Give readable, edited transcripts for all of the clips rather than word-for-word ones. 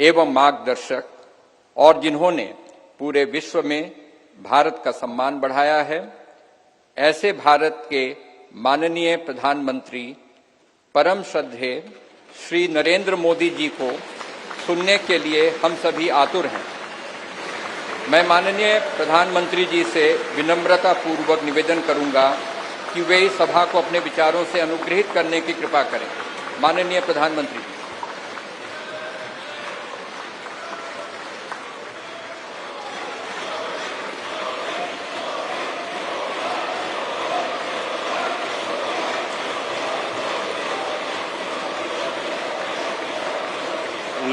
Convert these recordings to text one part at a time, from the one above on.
एवं मार्गदर्शक और जिन्होंने पूरे विश्व में भारत का सम्मान बढ़ाया है, ऐसे भारत के माननीय प्रधानमंत्री परम श्रद्धेय श्री नरेंद्र मोदी जी को सुनने के लिए हम सभी आतुर हैं। मैं माननीय प्रधानमंत्री जी से विनम्रता पूर्वक निवेदन करूंगा कि वे इस सभा को अपने विचारों से अनुग्रहित करने की कृपा करें। माननीय प्रधानमंत्री जी।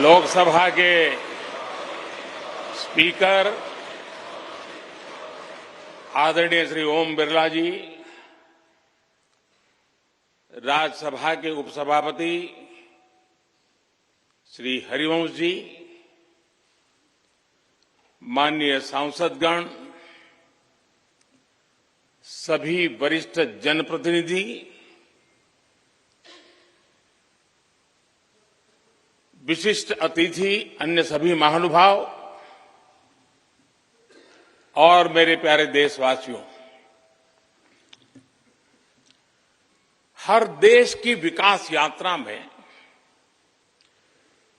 लोकसभा के स्पीकर आदरणीय श्री ओम बिरला जी, राज्यसभा के उपसभापति श्री हरिवंश जी, माननीय सांसदगण, सभी वरिष्ठ जनप्रतिनिधि, विशिष्ट अतिथि, अन्य सभी महानुभाव और मेरे प्यारे देशवासियों, हर देश की विकास यात्रा में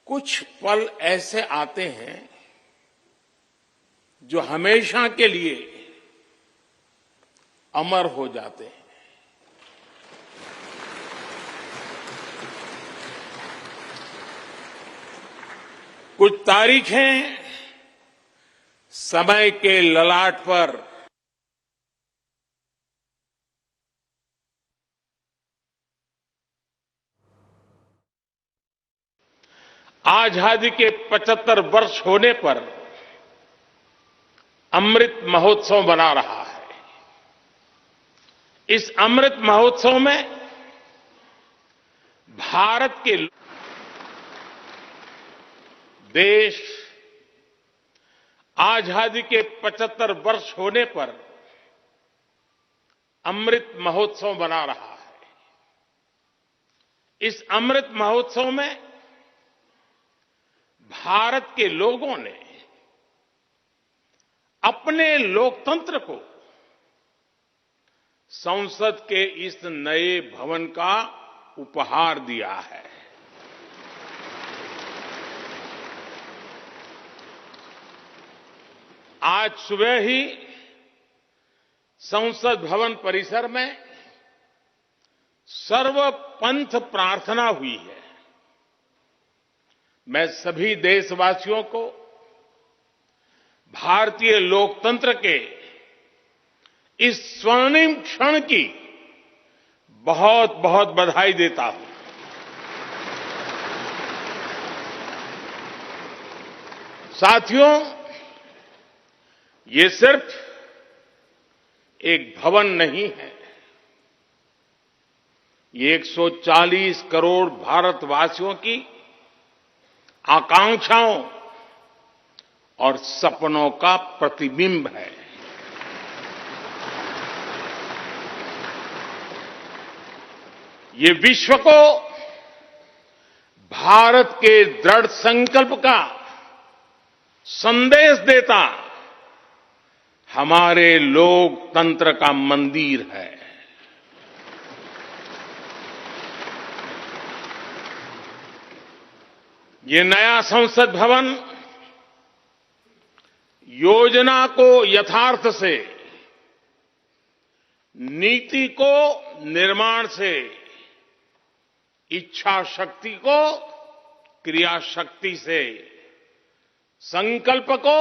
कुछ पल ऐसे आते हैं जो हमेशा के लिए अमर हो जाते हैं। कुछ तारीखें समय के ललाट पर आजादी के 75 वर्ष होने पर अमृत महोत्सव मना रहा है। इस अमृत महोत्सव में भारत के देश आजादी के 75 वर्ष होने पर अमृत महोत्सव मना रहा है। इस अमृत महोत्सव में भारत के लोगों ने अपने लोकतंत्र को संसद के इस नए भवन का उपहार दिया है। आज सुबह ही संसद भवन परिसर में सर्वपंथ प्रार्थना हुई है। मैं सभी देशवासियों को भारतीय लोकतंत्र के इस स्वर्णिम क्षण की बहुत बहुत बधाई देता हूं। साथियों, ये सिर्फ एक भवन नहीं है, ये 140 करोड़ भारतवासियों की आकांक्षाओं और सपनों का प्रतिबिंब है। ये विश्व को भारत के दृढ़ संकल्प का संदेश देता हमारे लोकतंत्र का मंदिर है। ये नया संसद भवन योजना को यथार्थ से, नीति को निर्माण से, इच्छा शक्ति को क्रिया शक्ति से, संकल्प को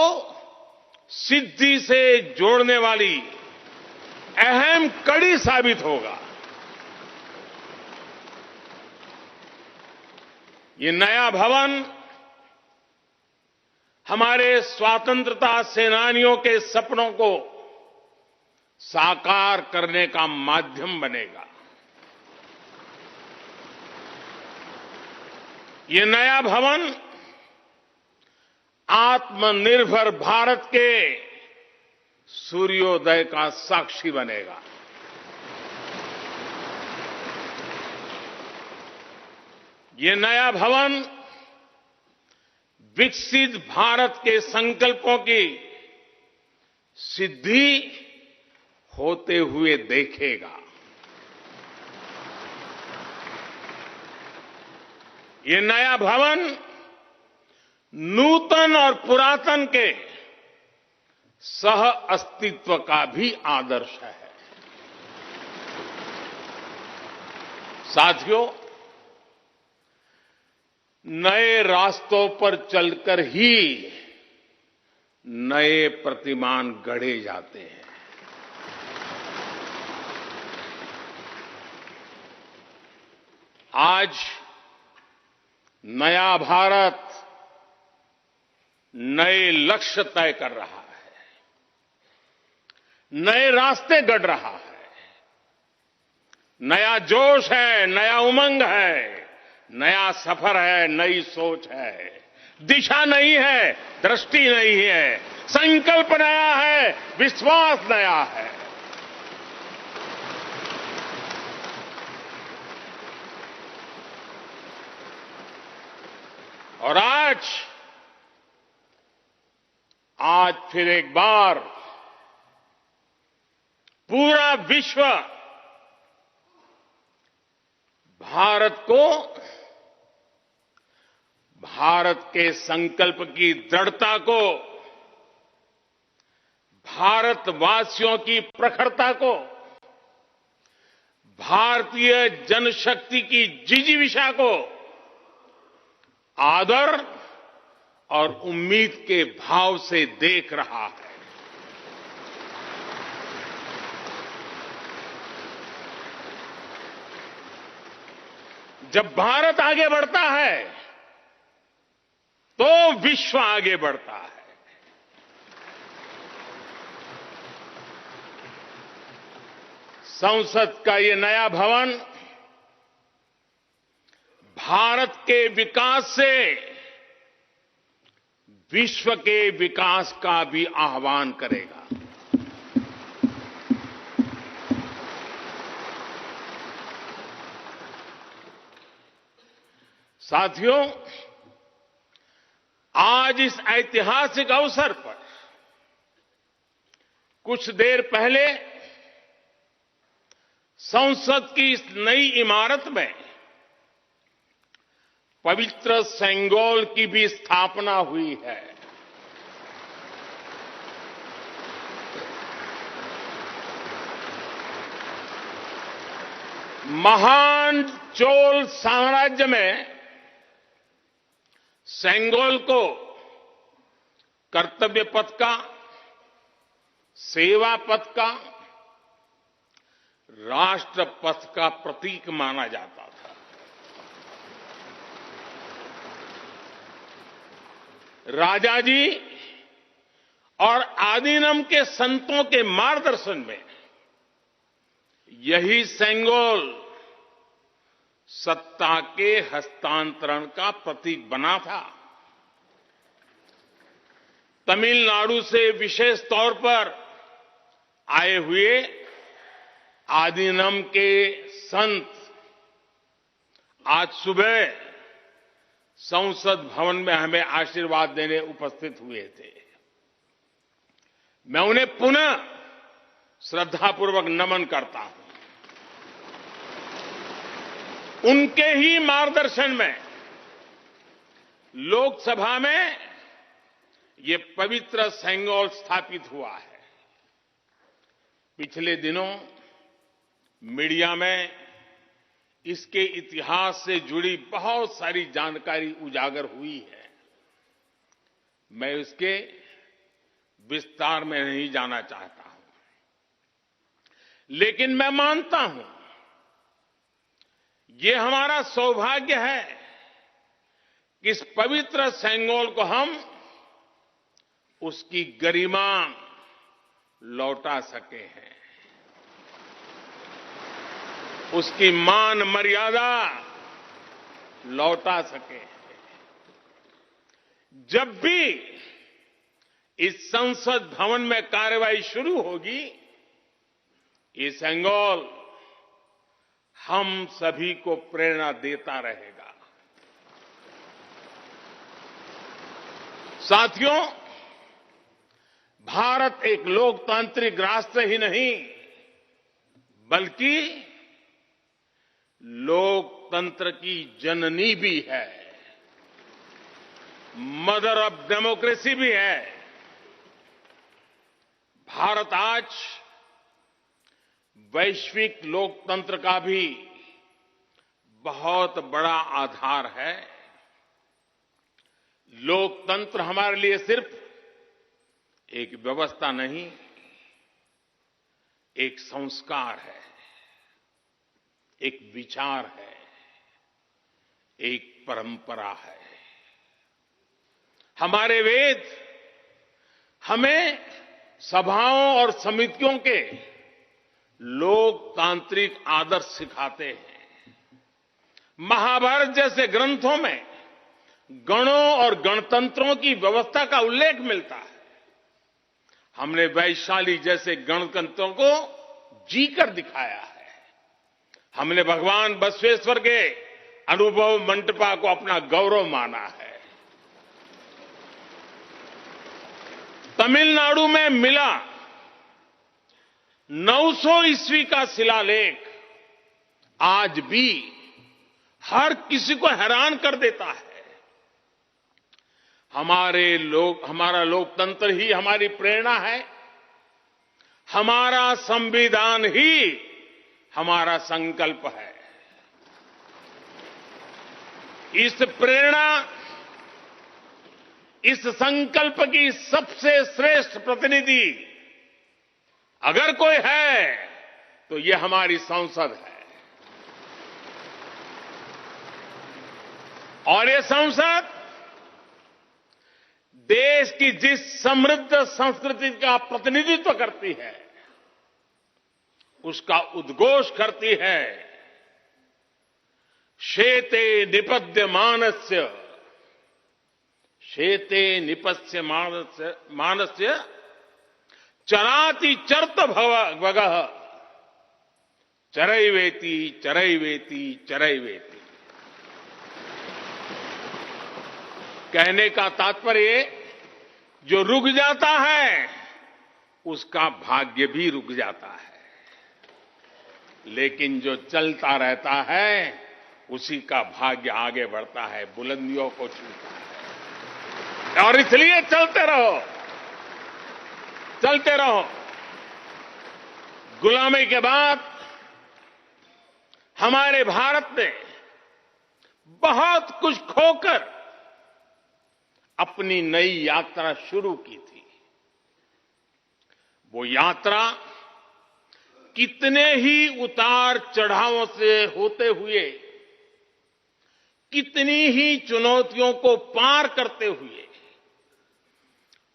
सिद्धि से जोड़ने वाली अहम कड़ी साबित होगा। ये नया भवन हमारे स्वतंत्रता सेनानियों के सपनों को साकार करने का माध्यम बनेगा। ये नया भवन आत्मनिर्भर भारत के सूर्योदय का साक्षी बनेगा। ये नया भवन विकसित भारत के संकल्पों की सिद्धि होते हुए देखेगा। ये नया भवन नूतन और पुरातन के सह अस्तित्व का भी आदर्श है। साथियों, नए रास्तों पर चलकर ही नए प्रतिमान गढ़े जाते हैं। आज नया भारत नए लक्ष्य तय कर रहा है, नए रास्ते गढ़ रहा है। नया जोश है, नया उमंग है, नया सफर है, नई सोच है। दिशा नई है, दृष्टि नई है, संकल्प नया है, विश्वास नया है। और आज फिर एक बार पूरा विश्व भारत को, भारत के संकल्प की दृढ़ता को, भारतवासियों की प्रखरता को, भारतीय जनशक्ति की जिजीविषा को आदर और उम्मीद के भाव से देख रहा है। जब भारत आगे बढ़ता है तो विश्व आगे बढ़ता है। संसद का ये नया भवन भारत के विकास से विश्व के विकास का भी आह्वान करेगा। साथियों, आज इस ऐतिहासिक अवसर पर कुछ देर पहले संसद की इस नई इमारत में पवित्र सेंगोल की भी स्थापना हुई है। महान चोल साम्राज्य में सेंगोल को कर्तव्य पथ का, सेवा पथ का, राष्ट्र पथ का प्रतीक माना जाता था। राजा जी और आदीनम के संतों के मार्गदर्शन में यही सेंगोल सत्ता के हस्तांतरण का प्रतीक बना था। तमिलनाडु से विशेष तौर पर आए हुए आदीनम के संत आज सुबह संसद भवन में हमें आशीर्वाद देने उपस्थित हुए थे। मैं उन्हें पुनः श्रद्धापूर्वक नमन करता हूं। उनके ही मार्गदर्शन में लोकसभा में ये पवित्र सेंगोल स्थापित हुआ है। पिछले दिनों मीडिया में इसके इतिहास से जुड़ी बहुत सारी जानकारी उजागर हुई है। मैं इसके विस्तार में नहीं जाना चाहता हूं, लेकिन मैं मानता हूं ये हमारा सौभाग्य है कि इस पवित्र सेंगोल को हम उसकी गरिमा लौटा सके हैं, उसकी मान मर्यादा लौटा सके। जब भी इस संसद भवन में कार्रवाई शुरू होगी, ये सेंगोल हम सभी को प्रेरणा देता रहेगा। साथियों, भारत एक लोकतांत्रिक राष्ट्र ही नहीं बल्कि लोकतंत्र की जननी भी है, मदर ऑफ डेमोक्रेसी भी है। भारत आज वैश्विक लोकतंत्र का भी बहुत बड़ा आधार है। लोकतंत्र हमारे लिए सिर्फ एक व्यवस्था नहीं, एक संस्कार है, एक विचार है, एक परंपरा है। हमारे वेद हमें सभाओं और समितियों के लोकतांत्रिक आदर्श सिखाते हैं। महाभारत जैसे ग्रंथों में गणों और गणतंत्रों की व्यवस्था का उल्लेख मिलता है। हमने वैशाली जैसे गणतंत्रों को जीकर दिखाया है। हमने भगवान बसवेश्वर के अनुभव मंटपा को अपना गौरव माना है। तमिलनाडु में मिला 900 ईस्वी का शिलालेख आज भी हर किसी को हैरान कर देता है। हमारा लोकतंत्र ही हमारी प्रेरणा है। हमारा संविधान ही हमारा संकल्प है। इस प्रेरणा, इस संकल्प की सबसे श्रेष्ठ प्रतिनिधि अगर कोई है तो ये हमारी संसद है। और ये संसद देश की जिस समृद्ध संस्कृति का प्रतिनिधित्व करती है, उसका उद्घोष करती है। शेते निपद्यमानस्य, शेते निपस्य मानस्य चराति चर्त भगः चरैवेति चरैवेति चरैवेति। कहने का तात्पर्य, जो रुक जाता है उसका भाग्य भी रुक जाता है, लेकिन जो चलता रहता है उसी का भाग्य आगे बढ़ता है, बुलंदियों को छूता है। और इसलिए चलते रहो, चलते रहो। गुलामी के बाद हमारे भारत ने बहुत कुछ खोकर अपनी नई यात्रा शुरू की थी। वो यात्रा कितने ही उतार चढ़ावों से होते हुए, कितनी ही चुनौतियों को पार करते हुए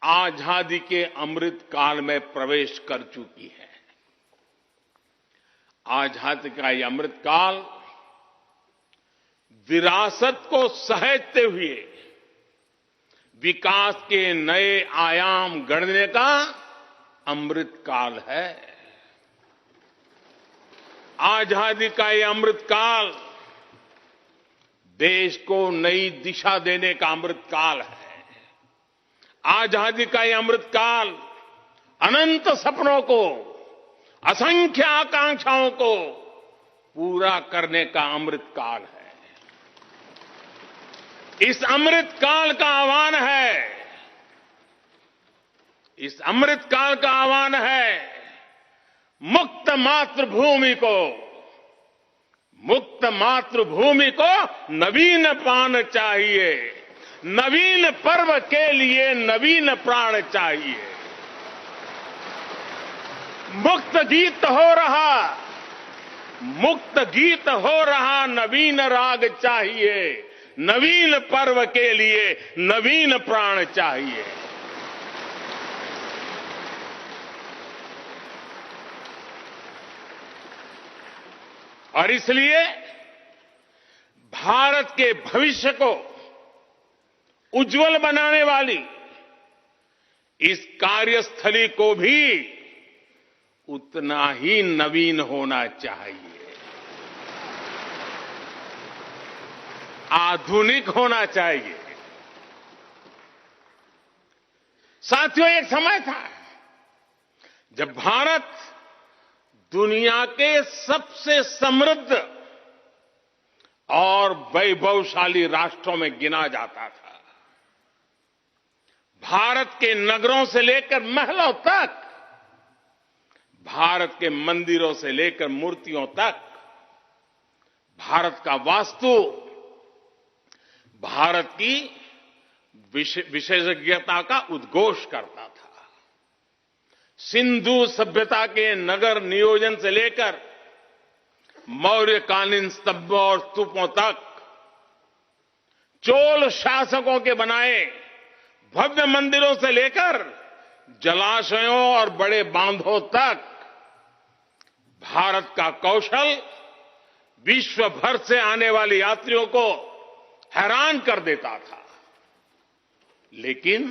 आजादी के अमृत काल में प्रवेश कर चुकी है। आजादी का ये अमृत काल विरासत को सहेजते हुए विकास के नए आयाम गढ़ने का अमृत काल है। आजादी का ये अमृत काल देश को नई दिशा देने का अमृत काल है। आजादी का ये अमृत काल अनंत सपनों को, असंख्य आकांक्षाओं को पूरा करने का अमृत काल है। इस अमृत काल का आह्वान है, इस अमृत काल का आह्वान है मुक्त मातृभूमि को, मुक्त मातृभूमि को नवीन पान चाहिए, नवीन पर्व के लिए नवीन प्राण चाहिए। मुक्त गीत हो रहा, मुक्त गीत हो रहा नवीन राग चाहिए, नवीन पर्व के लिए नवीन प्राण चाहिए। और इसलिए भारत के भविष्य को उज्जवल बनाने वाली इस कार्यस्थली को भी उतना ही नवीन होना चाहिए, आधुनिक होना चाहिए। साथियों, एक समय था जब भारत दुनिया के सबसे समृद्ध और वैभवशाली राष्ट्रों में गिना जाता था। भारत के नगरों से लेकर महलों तक, भारत के मंदिरों से लेकर मूर्तियों तक, भारत का वास्तु भारत की विशेषज्ञता का उद्घोष करता था। सिंधु सभ्यता के नगर नियोजन से लेकर मौर्यकालीन स्तंभों और स्तूपों तक, चोल शासकों के बनाए भव्य मंदिरों से लेकर जलाशयों और बड़े बांधों तक, भारत का कौशल विश्व भर से आने वाले यात्रियों को हैरान कर देता था। लेकिन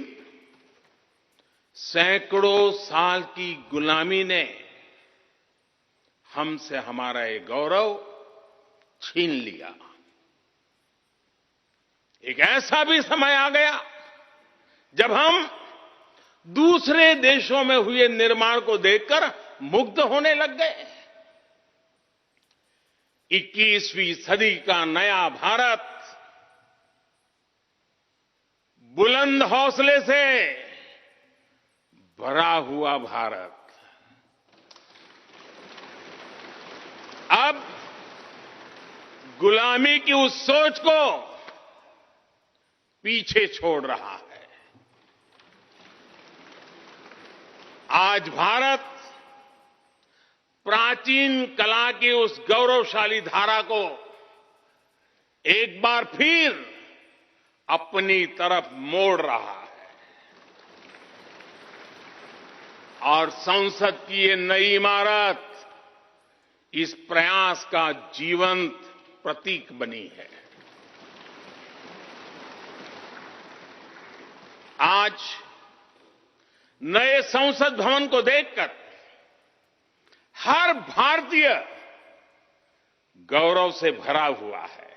सैकड़ों साल की गुलामी ने हमसे हमारा ये गौरव छीन लिया। एक ऐसा भी समय आ गया जब हम दूसरे देशों में हुए निर्माण को देखकर मुग्ध होने लग गए। 21वीं सदी का नया भारत, बुलंद हौसले से भरा हुआ भारत, अब गुलामी की उस सोच को पीछे छोड़ रहा है। आज भारत प्राचीन कला की उस गौरवशाली धारा को एक बार फिर अपनी तरफ मोड़ रहा है और संसद की ये नई इमारत इस प्रयास का जीवंत प्रतीक बनी है। आज नए संसद भवन को देखकर हर भारतीय गौरव से भरा हुआ है।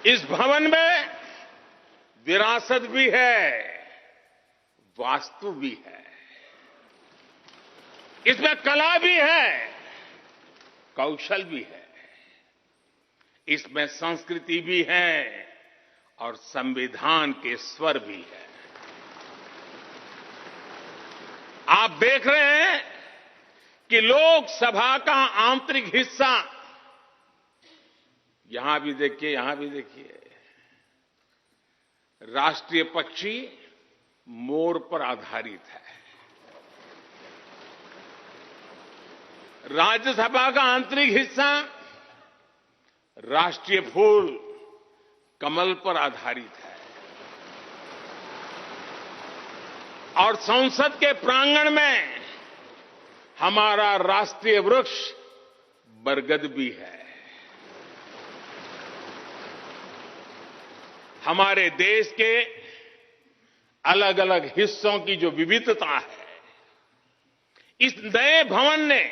इस भवन में विरासत भी है, वास्तु भी है, इसमें कला भी है, कौशल भी है, इसमें संस्कृति भी है और संविधान के स्वर भी है। आप देख रहे हैं कि लोकसभा का आंतरिक हिस्सा, यहां भी देखिए, यहां भी देखिए, राष्ट्रीय पक्षी मोर पर आधारित है। राज्यसभा का आंतरिक हिस्सा राष्ट्रीय फूल कमल पर आधारित है और संसद के प्रांगण में हमारा राष्ट्रीय वृक्ष बरगद भी है। हमारे देश के अलग अलग हिस्सों की जो विविधता है, इस नए भवन ने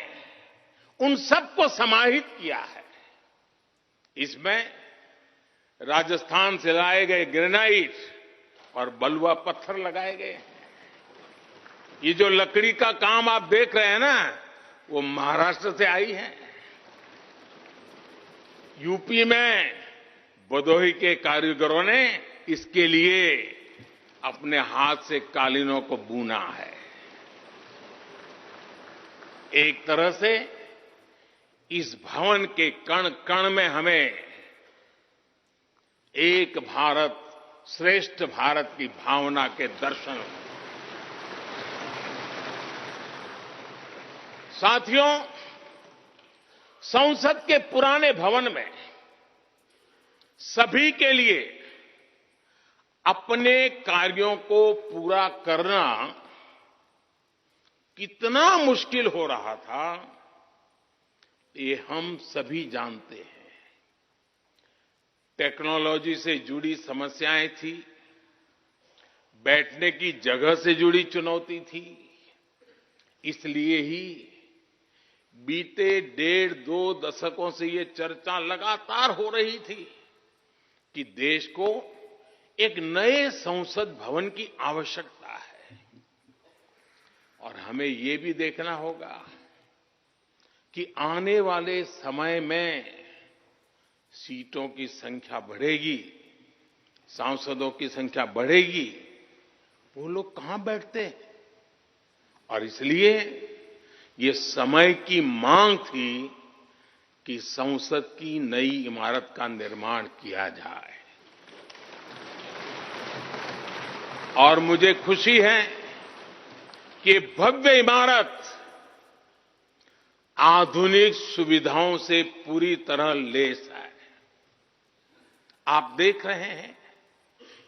उन सबको समाहित किया है। इसमें राजस्थान से लाए गए ग्रेनाइट और बलुआ पत्थर लगाए गए हैं। ये जो लकड़ी का काम आप देख रहे हैं ना, वो महाराष्ट्र से आई है। यूपी में भदोही के कारीगरों ने इसके लिए अपने हाथ से कालीनों को बुना है। एक तरह से इस भवन के कण कण में हमें एक भारत श्रेष्ठ भारत की भावना के दर्शन। साथियों, संसद के पुराने भवन में सभी के लिए अपने कार्यों को पूरा करना कितना मुश्किल हो रहा था, ये हम सभी जानते हैं। टेक्नोलॉजी से जुड़ी समस्याएं थी, बैठने की जगह से जुड़ी चुनौती थी। इसलिए ही बीते 1.5-2 दशकों से ये चर्चा लगातार हो रही थी कि देश को एक नए संसद भवन की आवश्यकता है और हमें ये भी देखना होगा कि आने वाले समय में सीटों की संख्या बढ़ेगी, सांसदों की संख्या बढ़ेगी, वो लोग कहां बैठते हैं? और इसलिए ये समय की मांग थी कि संसद की नई इमारत का निर्माण किया जाए। और मुझे खुशी है कि भव्य इमारत आधुनिक सुविधाओं से पूरी तरह लैस है। आप देख रहे हैं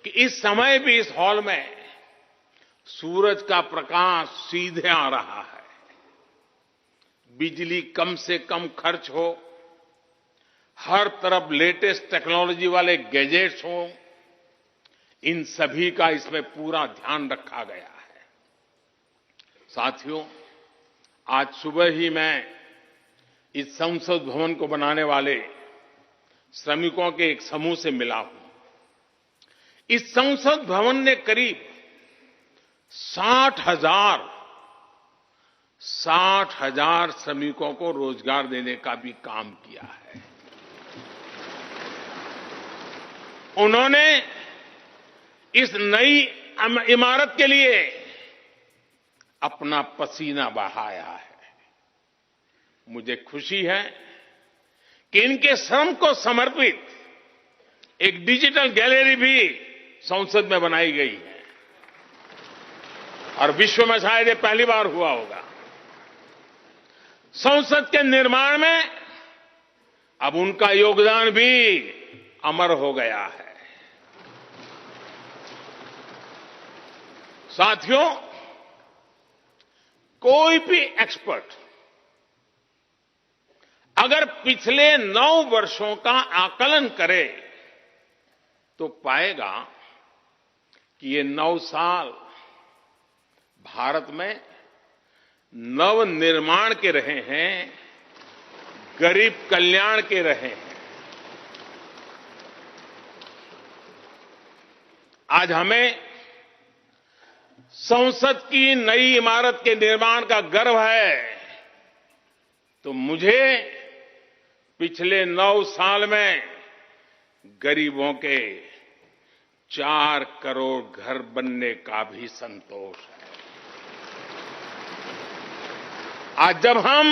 कि इस समय भी इस हॉल में सूरज का प्रकाश सीधे आ रहा है, बिजली कम से कम खर्च हो, हर तरफ लेटेस्ट टेक्नोलॉजी वाले गैजेट्स हों, इन सभी का इसमें पूरा ध्यान रखा गया है। साथियों, आज सुबह ही मैं इस संसद भवन को बनाने वाले श्रमिकों के एक समूह से मिला हूं। इस संसद भवन ने करीब 60,000 श्रमिकों को रोजगार देने का भी काम किया है। उन्होंने इस नई इमारत के लिए अपना पसीना बहाया है। मुझे खुशी है कि इनके श्रम को समर्पित एक डिजिटल गैलरी भी संसद में बनाई गई है और विश्व में शायद ये पहली बार हुआ होगा। संसद के निर्माण में अब उनका योगदान भी अमर हो गया है। साथियों, कोई भी एक्सपर्ट अगर पिछले 9 वर्षों का आकलन करे तो पाएगा कि ये 9 साल भारत में नव निर्माण के रहे हैं, गरीब कल्याण के रहे हैं। आज हमें संसद की नई इमारत के निर्माण का गर्व है, तो मुझे पिछले 9 साल में गरीबों के 4 करोड़ घर बनने का भी संतोष है। आज जब हम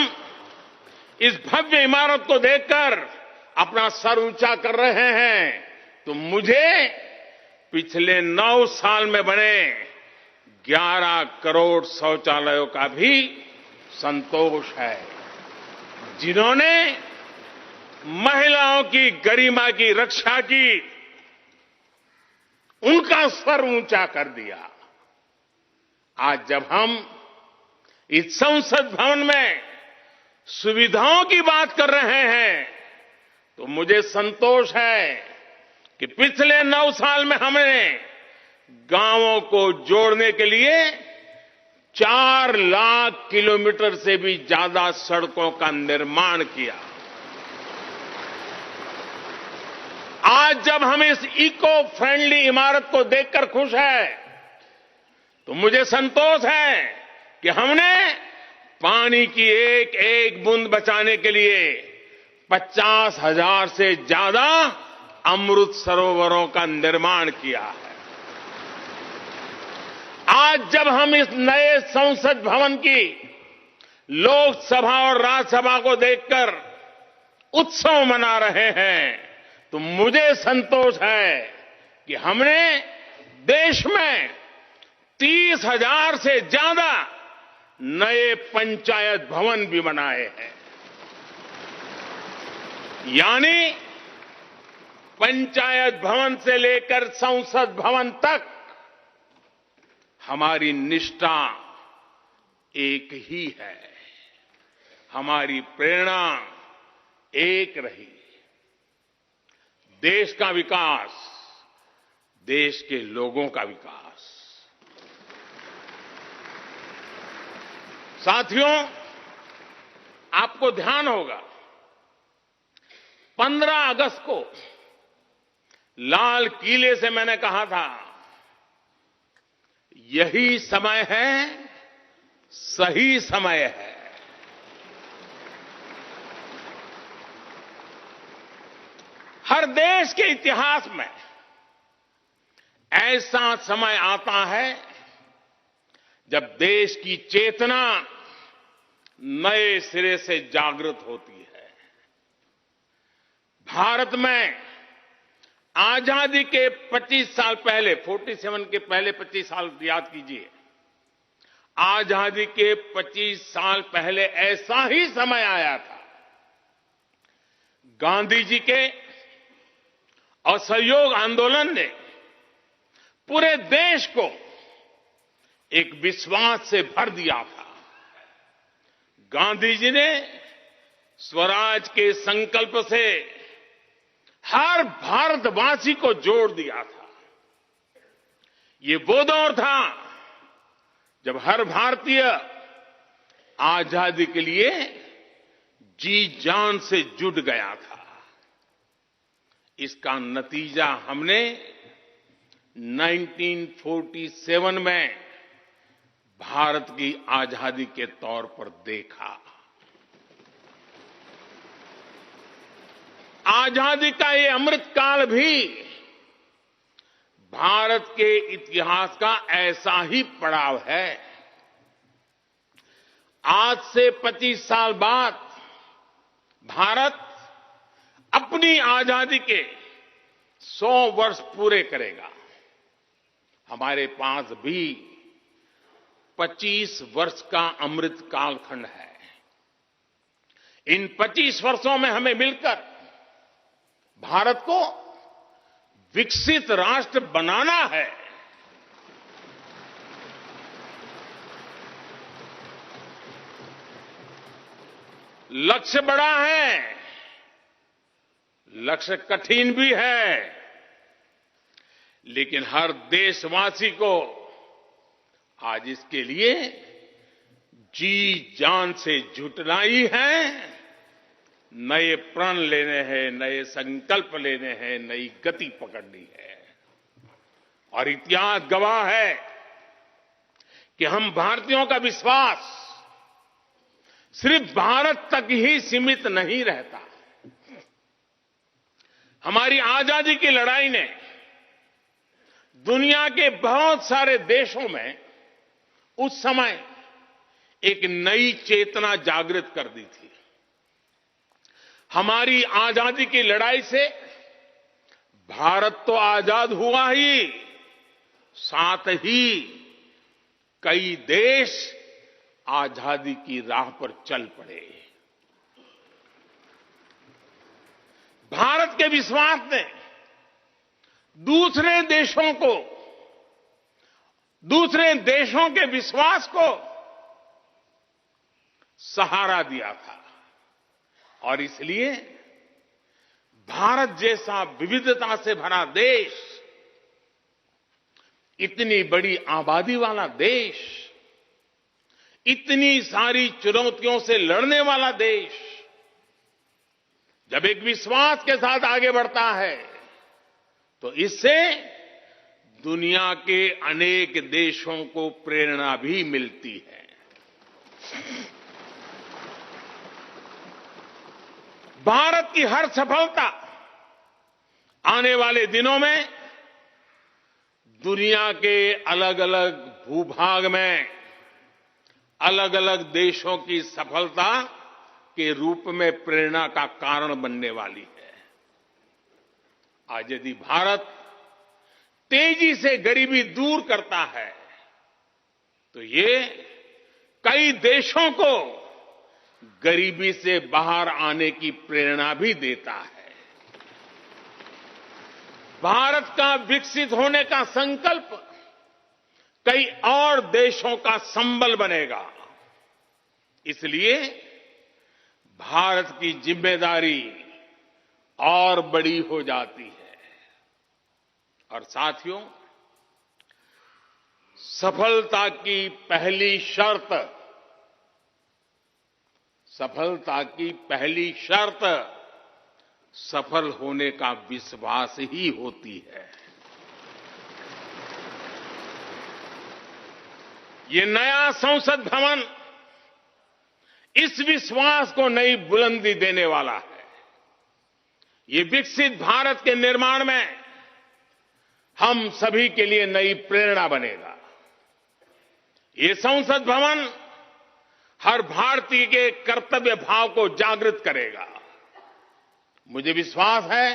इस भव्य इमारत को देखकर अपना सर ऊंचा कर रहे हैं, तो मुझे पिछले 9 साल में बने 11 करोड़ शौचालयों का भी संतोष है, जिन्होंने महिलाओं की गरिमा की रक्षा की, उनका स्तर ऊंचा कर दिया। आज जब हम इस संसद भवन में सुविधाओं की बात कर रहे हैं, तो मुझे संतोष है कि पिछले 9 साल में हमने गांवों को जोड़ने के लिए 4 लाख किलोमीटर से भी ज्यादा सड़कों का निर्माण किया। आज जब हम इस इको फ्रेंडली इमारत को देखकर खुश है, तो मुझे संतोष है कि हमने पानी की एक एक बूंद बचाने के लिए 50,000 से ज्यादा अमृत सरोवरों का निर्माण किया है। आज जब हम इस नए संसद भवन की लोकसभा और राज्यसभा को देखकर उत्सव मना रहे हैं, तो मुझे संतोष है कि हमने देश में 30,000 से ज्यादा नए पंचायत भवन भी बनाए हैं। यानी पंचायत भवन से लेकर संसद भवन तक हमारी निष्ठा एक ही है, हमारी प्रेरणा एक रही। देश का विकास, देश के लोगों का विकास। साथियों, आपको ध्यान होगा 15 अगस्त को लाल किले से मैंने कहा था, यही समय है, सही समय है। हर देश के इतिहास में ऐसा समय आता है जब देश की चेतना नए सिरे से जागृत होती है। भारत में आजादी के 25 साल पहले, 47 के पहले 25 साल याद कीजिए, आजादी के 25 साल पहले ऐसा ही समय आया था। गांधी जी के असहयोग आंदोलन ने पूरे देश को एक विश्वास से भर दिया था। गांधी जी ने स्वराज के संकल्प से हर भारतवासी को जोड़ दिया था। ये वो दौर था जब हर भारतीय आजादी के लिए जी जान से जुट गया था। इसका नतीजा हमने 1947 में भारत की आजादी के तौर पर देखा। आजादी का ये अमृतकाल भी भारत के इतिहास का ऐसा ही पड़ाव है। आज से 25 साल बाद भारत अपनी आजादी के 100 वर्ष पूरे करेगा। हमारे पास भी 25 वर्ष का अमृत कालखंड है। इन 25 वर्षों में हमें मिलकर भारत को विकसित राष्ट्र बनाना है। लक्ष्य बड़ा है, लक्ष्य कठिन भी है, लेकिन हर देशवासी को आज इसके लिए जी जान से जुटना ही है। नए प्रण लेने हैं, नए संकल्प लेने हैं, नई गति पकड़नी है। और इतिहास गवाह है कि हम भारतीयों का विश्वास सिर्फ भारत तक ही सीमित नहीं रहता। हमारी आजादी की लड़ाई ने दुनिया के बहुत सारे देशों में उस समय एक नई चेतना जागृत कर दी थी। हमारी आजादी की लड़ाई से भारत तो आजाद हुआ ही, साथ ही कई देश आजादी की राह पर चल पड़े। भारत के विश्वास ने दूसरे देशों के विश्वास को सहारा दिया था। और इसलिए भारत जैसा विविधता से भरा देश, इतनी बड़ी आबादी वाला देश, इतनी सारी चुनौतियों से लड़ने वाला देश जब एक विश्वास के साथ आगे बढ़ता है तो इससे दुनिया के अनेक देशों को प्रेरणा भी मिलती है। भारत की हर सफलता आने वाले दिनों में दुनिया के अलग अलग भूभाग में अलग अलग देशों की सफलता के रूप में प्रेरणा का कारण बनने वाली है। आज यदि भारत तेजी से गरीबी दूर करता है तो ये कई देशों को गरीबी से बाहर आने की प्रेरणा भी देता है। भारत का विकसित होने का संकल्प कई और देशों का संबल बनेगा। इसलिए भारत की जिम्मेदारी और बड़ी हो जाती है। और साथियों, सफलता की पहली शर्त सफल होने का विश्वास ही होती है। ये नया संसद भवन इस विश्वास को नई बुलंदी देने वाला है। ये विकसित भारत के निर्माण में हम सभी के लिए नई प्रेरणा बनेगा। ये संसद भवन हर भारतीय के कर्तव्य भाव को जागृत करेगा। मुझे विश्वास है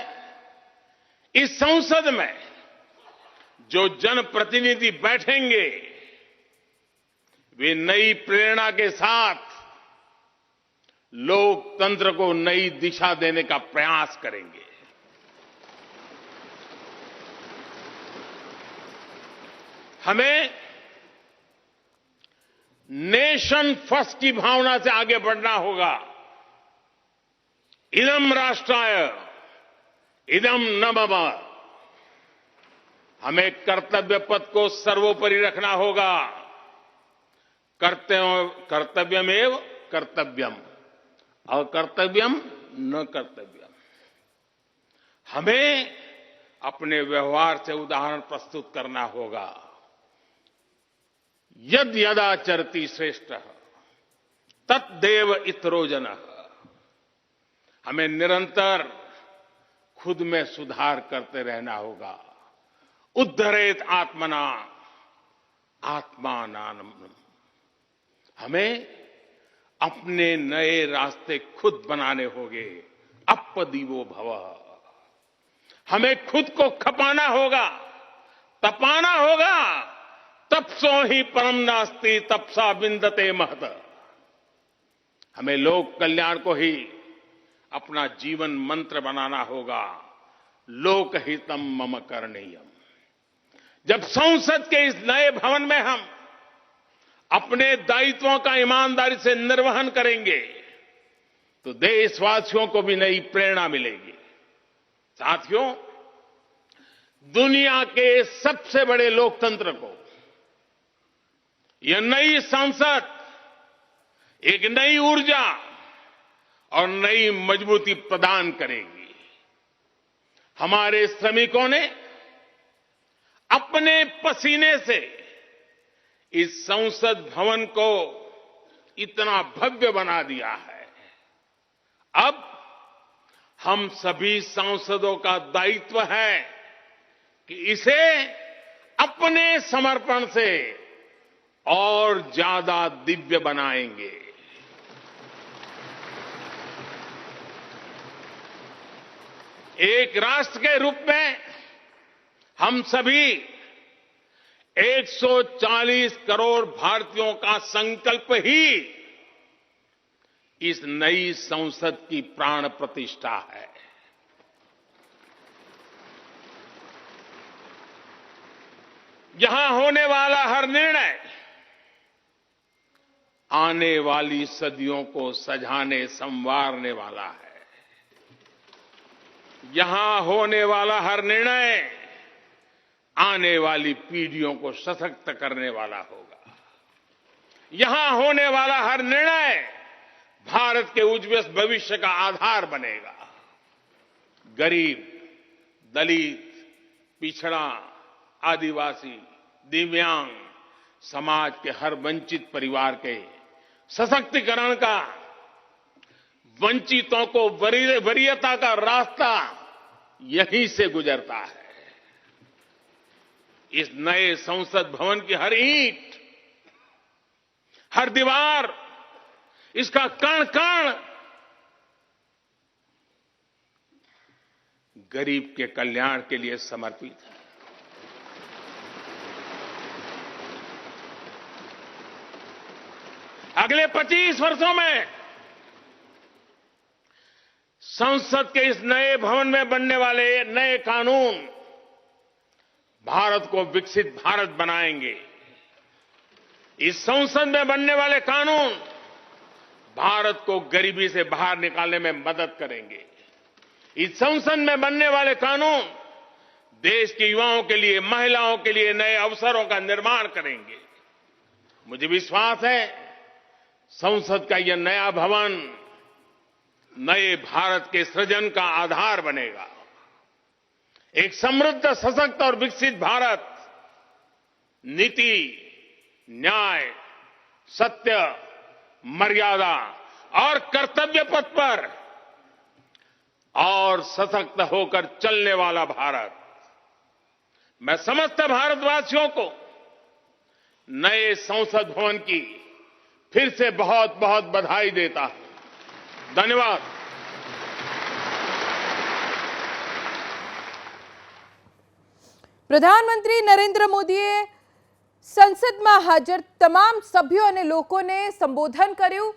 इस संसद में जो जनप्रतिनिधि बैठेंगे वे नई प्रेरणा के साथ लोकतंत्र को नई दिशा देने का प्रयास करेंगे। हमें नेशन फर्स्ट की भावना से आगे बढ़ना होगा। इदम राष्ट्राय इदम न मम। हमें कर्तव्य पथ को सर्वोपरि रखना होगा। कर्तव्यमेव कर्तव्यम अकर्तव्यम न कर्तव्यम। हमें अपने व्यवहार से उदाहरण प्रस्तुत करना होगा। यद यदाचरति श्रेष्ठः तद्देव इतरो जनः। हमें निरंतर खुद में सुधार करते रहना होगा। उद्धरेत आत्मना आत्मानानम। हमें अपने नए रास्ते खुद बनाने होंगे। अपदीवो भव। हमें खुद को खपाना होगा, तपाना होगा। तपसो ही परम नास्ति तपसा विंदते महत। हमें लोक कल्याण को ही अपना जीवन मंत्र बनाना होगा। लोकहितम मम करणीयम। जब संसद के इस नए भवन में हम अपने दायित्वों का ईमानदारी से निर्वहन करेंगे तो देशवासियों को भी नई प्रेरणा मिलेगी। साथियों, दुनिया के सबसे बड़े लोकतंत्र को यह नई संसद एक नई ऊर्जा और नई मजबूती प्रदान करेगी। हमारे श्रमिकों ने अपने पसीने से इस संसद भवन को इतना भव्य बना दिया है। अब हम सभी सांसदों का दायित्व है कि इसे अपने समर्पण से और ज्यादा दिव्य बनाएंगे। एक राष्ट्र के रूप में हम सभी 140 करोड़ भारतीयों का संकल्प ही इस नई संसद की प्राण प्रतिष्ठा है। यहां होने वाला हर निर्णय आने वाली सदियों को सजाने संवारने वाला है। यहां होने वाला हर निर्णय आने वाली पीढ़ियों को सशक्त करने वाला होगा। यहां होने वाला हर निर्णय भारत के उज्ज्वल भविष्य का आधार बनेगा। गरीब, दलित, पिछड़ा, आदिवासी, दिव्यांग समाज के हर वंचित परिवार के सशक्तिकरण का, वंचितों को वरीयता का रास्ता यहीं से गुजरता है। इस नए संसद भवन की हर ईंट, हर दीवार, इसका कण कण गरीब के कल्याण के लिए समर्पित है। अगले 25 वर्षों में संसद के इस नए भवन में बनने वाले नए कानून भारत को विकसित भारत बनाएंगे। इस संसद में बनने वाले कानून भारत को गरीबी से बाहर निकालने में मदद करेंगे। इस संसद में बनने वाले कानून देश के युवाओं के लिए, महिलाओं के लिए नए अवसरों का निर्माण करेंगे। मुझे विश्वास है संसद का यह नया भवन नए भारत के सृजन का आधार बनेगा। एक समृद्ध, सशक्त और विकसित भारत नीति, न्याय, सत्य, मर्यादा और कर्तव्य पथ पर और सशक्त होकर चलने वाला भारत। मैं समस्त भारतवासियों को नए संसद भवन की फिर से बहुत बहुत बधाई देता हूं। धन्यवाद। પ્રધાનમંત્રી નરેન્દ્ર મોદીએ સંસદમાં હાજર તમામ સભ્યો અને લોકોને સંબોધન કર્યું।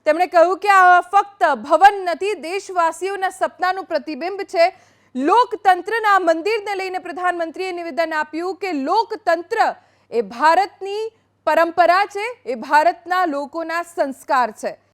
તેમણે કહ્યું કે આ ફક્ત ભવન નથી, દેશવાસીઓના સપનાનું પ્રતિબિંબ છે। લોકતંત્રના મંદિરને લઈને પ્રધાનમંત્રીએ નિવેદન આપ્યું કે લોકતંત્ર એ ભારતની પરંપરા છે, એ ભારતના લોકોના સંસ્કાર છે।